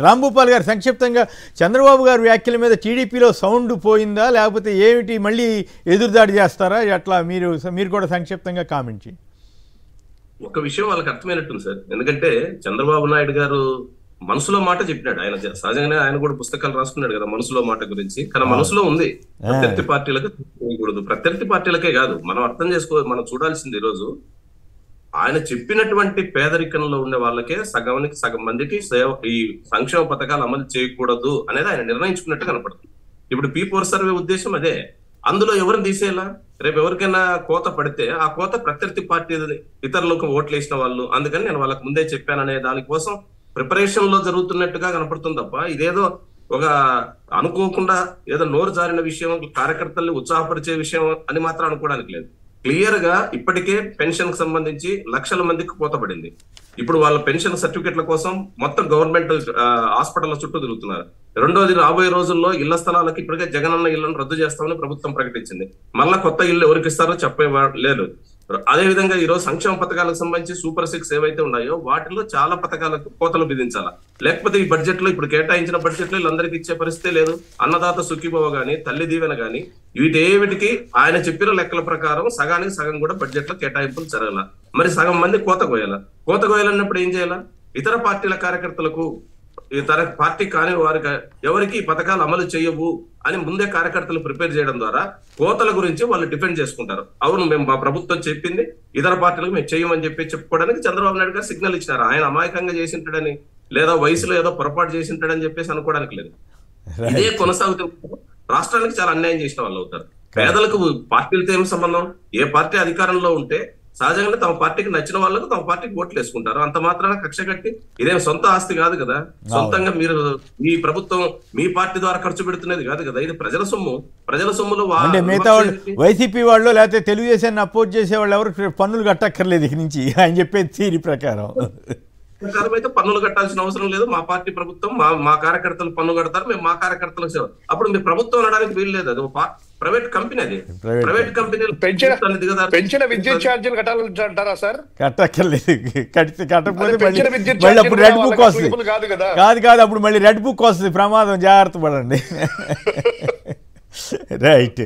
రాంభూపాల్ గారు సంక్షిప్తంగా చంద్రబాబు గారి వ్యాఖ్యల మీద టీడీపీలో సౌండ్ పోయిందా లేకపోతే ఏమిటి మళ్ళీ ఎదురుదాడి చేస్తారా ఎట్లా మీరు కూడా సంక్షిప్తంగా కామెంట్ చేయండి. ఒక విషయం వాళ్ళకి అర్థమైనట్టుంది సార్. ఎందుకంటే చంద్రబాబు నాయుడు గారు మనసులో మాట చెప్పినాడు. ఆయన సహజంగానే ఆయన కూడా పుస్తకాలు రాసుకున్నాడు కదా మనసులో మాట గురించి. కానీ మనసులో ఉంది ప్రత్యర్థి పార్టీలకు చేయకూడదు. ప్రత్యర్థి పార్టీలకే కాదు, మనం అర్థం మనం చూడాల్సింది ఈ రోజు ఆయన చెప్పినటువంటి పేదరికంలో ఉండే వాళ్ళకే సగం మందికి ఈ సంక్షేమ పథకాలు అమలు చేయకూడదు అనేది ఆయన నిర్ణయించుకున్నట్టు కనపడుతుంది. ఇప్పుడు P4 సర్వే ఉద్దేశం అదే. అందులో ఎవరిని తీసేయాలా? రేపు ఎవరికైనా కోత పడితే ఆ కోత ప్రత్యర్థి పార్టీ ఇతరులకు ఓట్లు వేసిన వాళ్ళు, అందుకని నేను వాళ్ళకి ముందే చెప్పాననే దానికోసం ప్రిపరేషన్ లో జరుగుతున్నట్టుగా కనపడుతుంది తప్ప ఇదేదో ఒక అనుకోకుండా ఏదో నోరు జారిన విషయం, కార్యకర్తల్ని ఉత్సాహపరిచే విషయం అని మాత్రం అనుకోవడానికి లేదు. క్లియర్ గా ఇప్పటికే పెన్షన్ కి సంబంధించి లక్షల మందికి కోత పడింది. ఇప్పుడు వాళ్ళ పెన్షన్ సర్టిఫికెట్ల కోసం మొత్తం గవర్నమెంట్ హాస్పిటల్ చుట్టూ తిరుగుతున్నారు. రెండోది, రాబోయే రోజుల్లో ఇళ్ల స్థలాలకు ఇప్పటికే జగనన్న ఇళ్లను రద్దు చేస్తామని ప్రభుత్వం ప్రకటించింది. మళ్ళా కొత్త ఇల్లు ఎవరికి ఇస్తారో చెప్పే లేదు. అదే విధంగా ఈ రోజు సంక్షేమ పథకాలకు సంబంధించి సూపర్ 6 ఏవైతే ఉన్నాయో వాటిలో చాలా పథకాలకు కోతలు విధించాలా. లేకపోతే ఈ బడ్జెట్ లో ఇప్పుడు కేటాయించిన బడ్జెట్ లో వీళ్ళందరికీ ఇచ్చే పరిస్థితి లేదు. అన్నదాత సుఖీభవ గాని, తల్లి దీవెన గాని, వీటేవిటికి ఆయన చెప్పిన లెక్కల ప్రకారం సగానికి సగం కూడా బడ్జెట్ లో కేటాయింపులు జరగాల. మరి సగం మంది కోత కోయాలన్నప్పుడు ఏం చేయాలా? ఇతర పార్టీల కార్యకర్తలకు, ఇతర పార్టీ కాని వారికి ఎవరికి ఈ పథకాలు అమలు చేయవు అని ముందే కార్యకర్తలు ప్రిపేర్ చేయడం ద్వారా కోతల గురించి వాళ్ళు డిఫెండ్ చేసుకుంటారు. అవును, మేము మా ప్రభుత్వం చెప్పింది, ఇతర పార్టీలకు మేము చేయమని చెప్పుకోవడానికి చంద్రబాబు నాయుడు గారు సిగ్నల్ ఇచ్చినారు. ఆయన అమాయకంగా చేసింటాడని లేదా వయసులో ఏదో పొరపాటు చేసింటాడని చెప్పేసి అనుకోవడానికి లేదు. ఇదే కొనసాగుతూ రాష్ట్రానికి చాలా అన్యాయం చేసిన వాళ్ళు అవుతారు. పేదలకు పార్టీలతో ఏం సంబంధం? ఏ పార్టీ అధికారంలో ఉంటే సహజంగానే తమ పార్టీకి నచ్చిన వాళ్ళకు తమ పార్టీకి ఓట్లు వేసుకుంటారు. అంత మాత్రాన కక్ష కట్టి ఇదేం సొంత ఆస్తి కాదు కదా. సొంతంగా మీరు మీ ప్రభుత్వం మీ పార్టీ ద్వారా ఖర్చు పెడుతున్నది కాదు కదా. ఇది ప్రజల సొమ్ము. ప్రజల సొమ్ములో మిగతా వాళ్ళు వైసీపీ వాళ్ళు లేకపోతే తెలుగుదేశాన్ని అపోజ్ చేసే వాళ్ళు ఎవరు పన్నులు కట్టక్కర్లేదు ఇక నుంచి ఆయన చెప్పేది థియరీ ప్రకారం. అయితే పన్నులు కట్టాల్సిన అవసరం లేదు. మా పార్టీ ప్రభుత్వం మా కార్యకర్తలు పన్ను కడతారు, మేము మా కార్యకర్తలకు సేవ. అప్పుడు మీ ప్రభుత్వం అనడానికి వీలు లేదు. అది ప్రైవేట్ కంపెనీ. అది ప్రైవేట్ కంపెనీ. పెంచిన విద్యుత్ ఛార్జీలు కట్టాలంటారా సార్? కట్టక్కర్లేదు. కట్టకపోతే మళ్ళీ అప్పుడు రెడ్ బుక్ వస్తుంది. కాదు అప్పుడు మళ్ళీ రెడ్ బుక్ వస్తుంది. ప్రమాదం, జాగ్రత్త పడండి. రైట్.